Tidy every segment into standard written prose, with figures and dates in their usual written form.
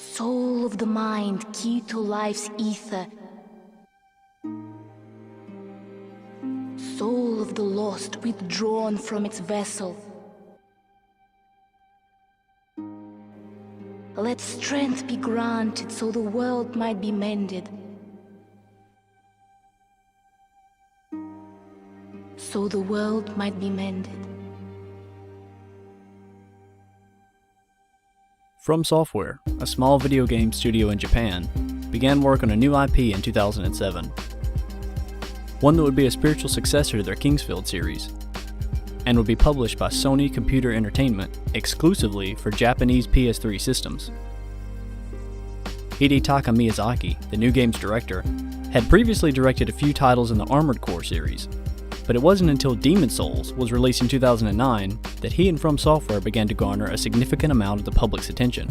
Soul of the mind, key to life's ether. Soul of the lost, withdrawn from its vessel. Let strength be granted so the world might be mended. So the world might be mended. From Software, a small video game studio in Japan, began work on a new IP in 2007. One that would be a spiritual successor to their Kingsfield series, and would be published by Sony Computer Entertainment exclusively for Japanese PS3 systems. Hidetaka Miyazaki, the new game's director, had previously directed a few titles in the Armored Core series, but it wasn't until Demon's Souls was released in 2009 that he and From Software began to garner a significant amount of the public's attention.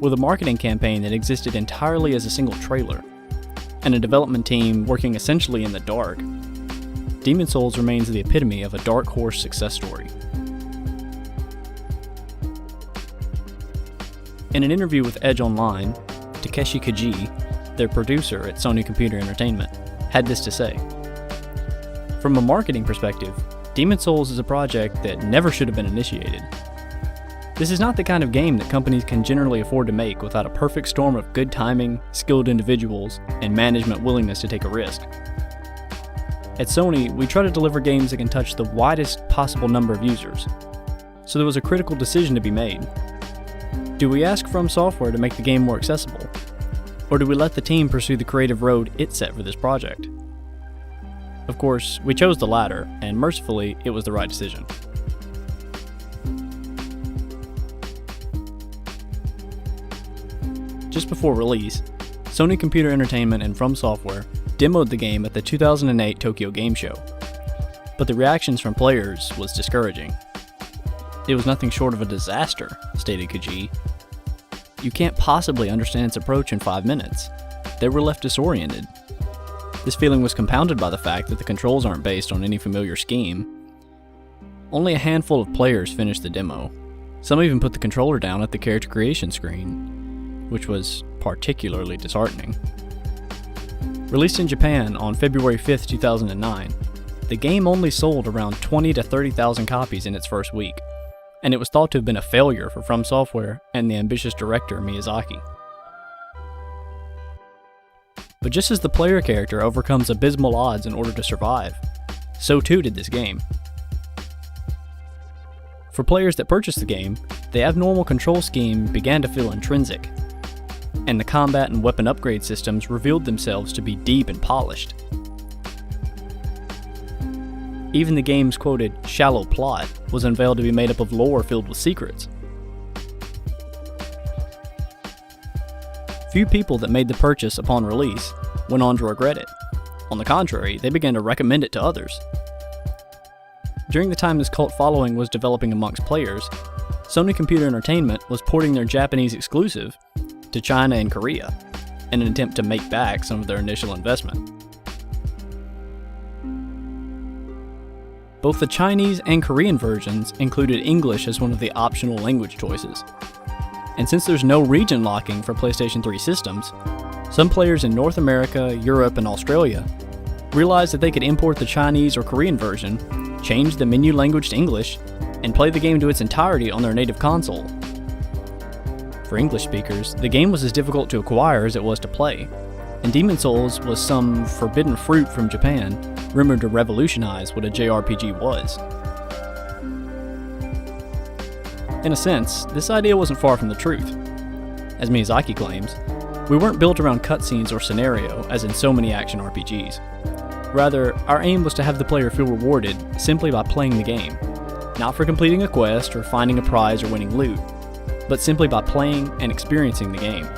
With a marketing campaign that existed entirely as a single trailer, and a development team working essentially in the dark, Demon's Souls remains the epitome of a dark horse success story. In an interview with Edge Online, Takeshi Kaji, their producer at Sony Computer Entertainment, had this to say. From a marketing perspective, Demon's Souls is a project that never should have been initiated. This is not the kind of game that companies can generally afford to make without a perfect storm of good timing, skilled individuals, and management willingness to take a risk. At Sony, we try to deliver games that can touch the widest possible number of users, so there was a critical decision to be made. Do we ask From Software to make the game more accessible? Or do we let the team pursue the creative road it set for this project? Of course, we chose the latter, and mercifully, it was the right decision. Just before release, Sony Computer Entertainment and From Software demoed the game at the 2008 Tokyo Game Show, but the reactions from players was discouraging. It was nothing short of a disaster, stated Kaji. You can't possibly understand its approach in 5 minutes. They were left disoriented. This feeling was compounded by the fact that the controls aren't based on any familiar scheme. Only a handful of players finished the demo. Some even put the controller down at the character creation screen, which was particularly disheartening. Released in Japan on February 5, 2009, the game only sold around 20 to 30,000 copies in its first week, and it was thought to have been a failure for From Software and the ambitious director Miyazaki. But just as the player character overcomes abysmal odds in order to survive, so too did this game. For players that purchased the game, the abnormal control scheme began to feel intrinsic, and the combat and weapon upgrade systems revealed themselves to be deep and polished. Even the game's quoted shallow plot was unveiled to be made up of lore filled with secrets. Few people that made the purchase upon release went on to regret it. On the contrary, they began to recommend it to others. During the time this cult following was developing amongst players, Sony Computer Entertainment was porting their Japanese exclusive to China and Korea in an attempt to make back some of their initial investment. Both the Chinese and Korean versions included English as one of the optional language choices. And since there's no region locking for PlayStation 3 systems, some players in North America, Europe, and Australia realized that they could import the Chinese or Korean version, change the menu language to English, and play the game to its entirety on their native console. For English speakers, the game was as difficult to acquire as it was to play, and Demon's Souls was some forbidden fruit from Japan, rumored to revolutionize what a JRPG was. In a sense, this idea wasn't far from the truth. As Miyazaki claims, we weren't built around cutscenes or scenario, as in so many action RPGs. Rather, our aim was to have the player feel rewarded simply by playing the game, not for completing a quest or finding a prize or winning loot, but simply by playing and experiencing the game.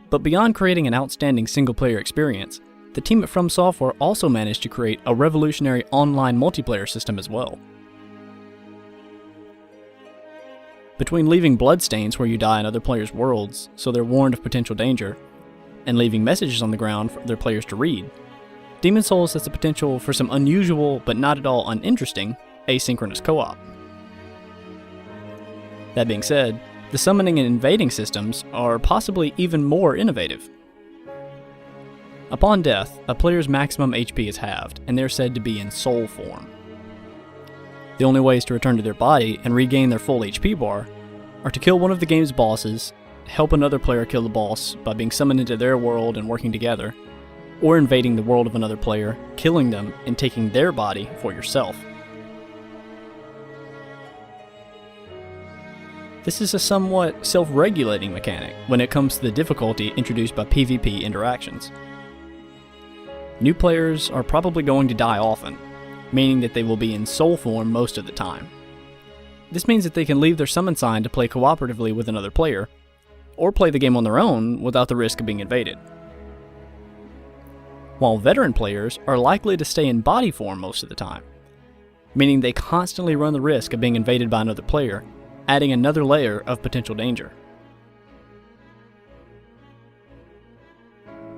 But beyond creating an outstanding single-player experience, the team at From Software also managed to create a revolutionary online multiplayer system as well. Between leaving bloodstains where you die in other players' worlds so they're warned of potential danger, and leaving messages on the ground for their players to read, Demon's Souls has the potential for some unusual but not at all uninteresting asynchronous co-op. That being said, the summoning and invading systems are possibly even more innovative. Upon death, a player's maximum HP is halved, and they're said to be in soul form. The only ways to return to their body and regain their full HP bar are to kill one of the game's bosses, help another player kill the boss by being summoned into their world and working together, or invading the world of another player, killing them, and taking their body for yourself. This is a somewhat self-regulating mechanic when it comes to the difficulty introduced by PvP interactions. New players are probably going to die often, meaning that they will be in soul form most of the time. This means that they can leave their summon sign to play cooperatively with another player, or play the game on their own without the risk of being invaded. While veteran players are likely to stay in body form most of the time, meaning they constantly run the risk of being invaded by another player, adding another layer of potential danger.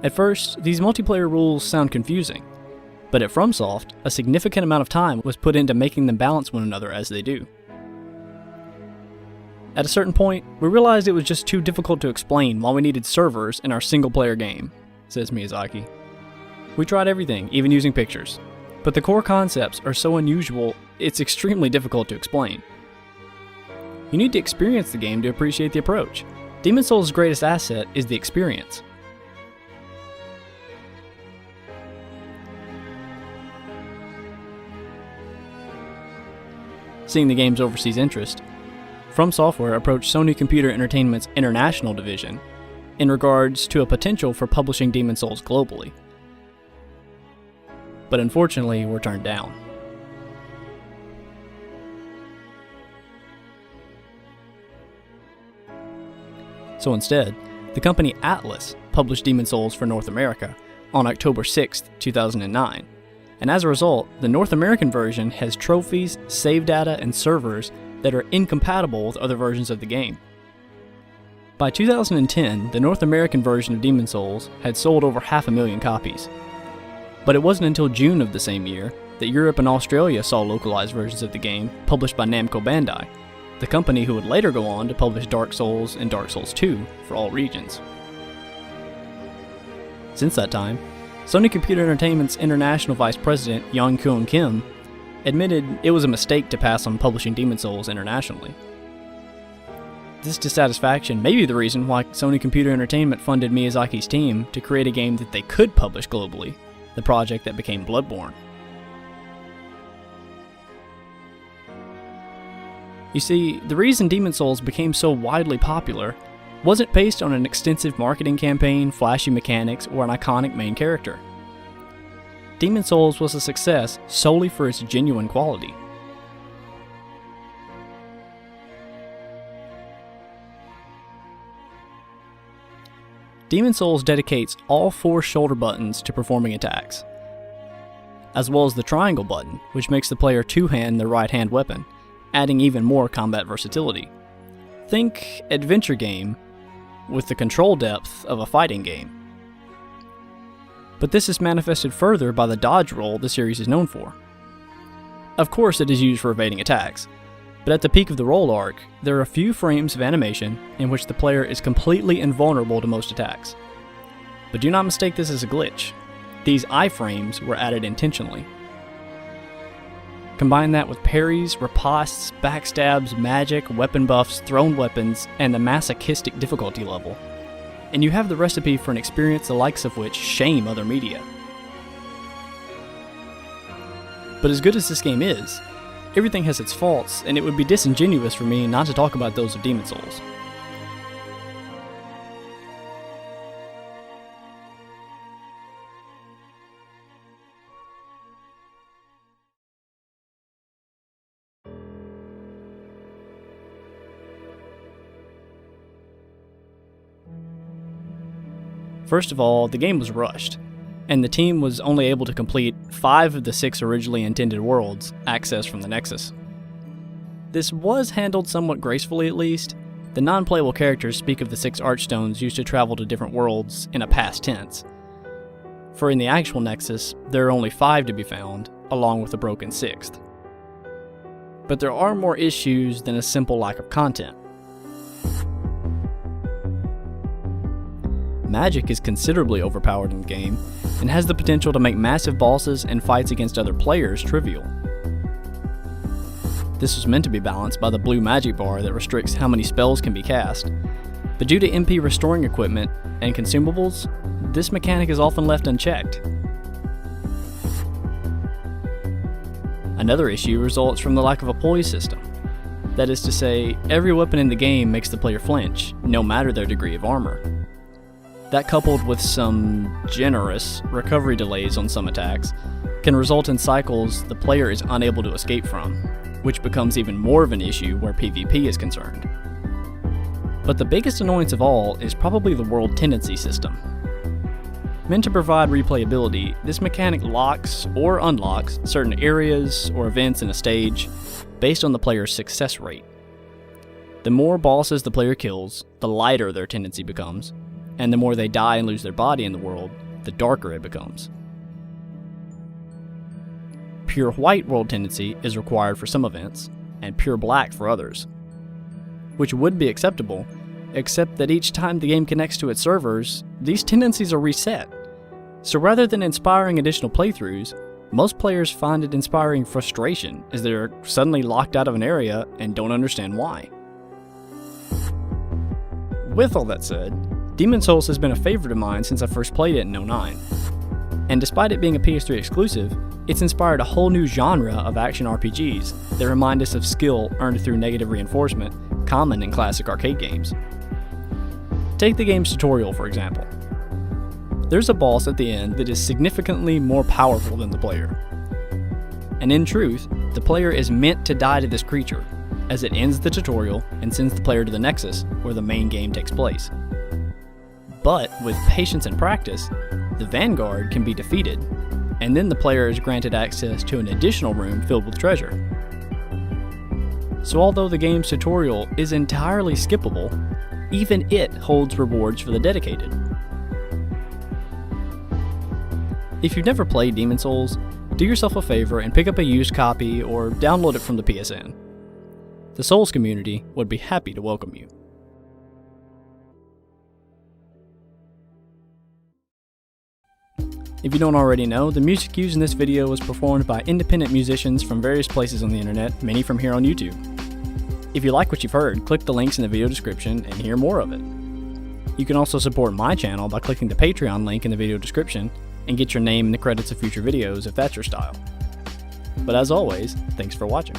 At first, these multiplayer rules sound confusing, but at FromSoft, a significant amount of time was put into making them balance one another as they do. At a certain point, we realized it was just too difficult to explain why we needed servers in our single-player game, says Miyazaki. We tried everything, even using pictures, but the core concepts are so unusual, it's extremely difficult to explain. You need to experience the game to appreciate the approach. Demon's Souls' greatest asset is the experience. Seeing the game's overseas interest, From Software approached Sony Computer Entertainment's international division in regards to a potential for publishing Demon's Souls globally. But unfortunately, were turned down. So instead, the company Atlas published Demon's Souls for North America on October 6, 2009. And as a result, the North American version has trophies, save data, and servers that are incompatible with other versions of the game. By 2010, the North American version of Demon's Souls had sold over 500,000 copies. But it wasn't until June of the same year that Europe and Australia saw localized versions of the game published by Namco Bandai, the company who would later go on to publish Dark Souls and Dark Souls 2 for all regions. Since that time, Sony Computer Entertainment's international vice president, Young-Kyung Kim, admitted it was a mistake to pass on publishing Demon's Souls internationally. This dissatisfaction may be the reason why Sony Computer Entertainment funded Miyazaki's team to create a game that they could publish globally, the project that became Bloodborne. You see, the reason Demon's Souls became so widely popular wasn't based on an extensive marketing campaign, flashy mechanics, or an iconic main character. Demon's Souls was a success solely for its genuine quality. Demon's Souls dedicates all 4 shoulder buttons to performing attacks, as well as the triangle button, which makes the player two-hand their right-hand weapon, adding even more combat versatility. Think adventure game with the control depth of a fighting game. But this is manifested further by the dodge roll the series is known for. Of course it is used for evading attacks, but at the peak of the roll arc, there are a few frames of animation in which the player is completely invulnerable to most attacks. But do not mistake this as a glitch. These iframes were added intentionally. Combine that with parries, ripostes, backstabs, magic, weapon buffs, thrown weapons, and the masochistic difficulty level, and you have the recipe for an experience the likes of which shame other media. But as good as this game is, everything has its faults, and it would be disingenuous for me not to talk about those of Demon's Souls. First of all, the game was rushed, and the team was only able to complete 5 of the 6 originally intended worlds accessed from the Nexus. This was handled somewhat gracefully at least. The non-playable characters speak of the 6 Archstones used to travel to different worlds in a past tense. For in the actual Nexus, there are only 5 to be found, along with a broken 6th. But there are more issues than a simple lack of content. Magic is considerably overpowered in the game, and has the potential to make massive bosses and fights against other players trivial. This was meant to be balanced by the blue magic bar that restricts how many spells can be cast, but due to MP restoring equipment and consumables, this mechanic is often left unchecked. Another issue results from the lack of a poise system. That is to say, every weapon in the game makes the player flinch, no matter their degree of armor. That, coupled with some generous recovery delays on some attacks, can result in cycles the player is unable to escape from, which becomes even more of an issue where PvP is concerned. But the biggest annoyance of all is probably the world tendency system. Meant to provide replayability, this mechanic locks or unlocks certain areas or events in a stage based on the player's success rate. The more bosses the player kills, the lighter their tendency becomes, and the more they die and lose their body in the world, the darker it becomes. Pure white world tendency is required for some events, and pure black for others, which would be acceptable, except that each time the game connects to its servers, these tendencies are reset. So rather than inspiring additional playthroughs, most players find it inspiring frustration as they're suddenly locked out of an area and don't understand why. With all that said, Demon's Souls has been a favorite of mine since I first played it in 2009. And despite it being a PS3 exclusive, it's inspired a whole new genre of action RPGs that remind us of skill earned through negative reinforcement, common in classic arcade games. Take the game's tutorial, for example. There's a boss at the end that is significantly more powerful than the player. And in truth, the player is meant to die to this creature, as it ends the tutorial and sends the player to the Nexus, where the main game takes place. But with patience and practice, the Vanguard can be defeated, and then the player is granted access to an additional room filled with treasure. So although the game's tutorial is entirely skippable, even it holds rewards for the dedicated. If you've never played Demon's Souls, do yourself a favor and pick up a used copy or download it from the PSN. The Souls community would be happy to welcome you. If you don't already know, the music used in this video was performed by independent musicians from various places on the internet, many from here on YouTube. If you like what you've heard, click the links in the video description and hear more of it. You can also support my channel by clicking the Patreon link in the video description and get your name in the credits of future videos if that's your style. But as always, thanks for watching.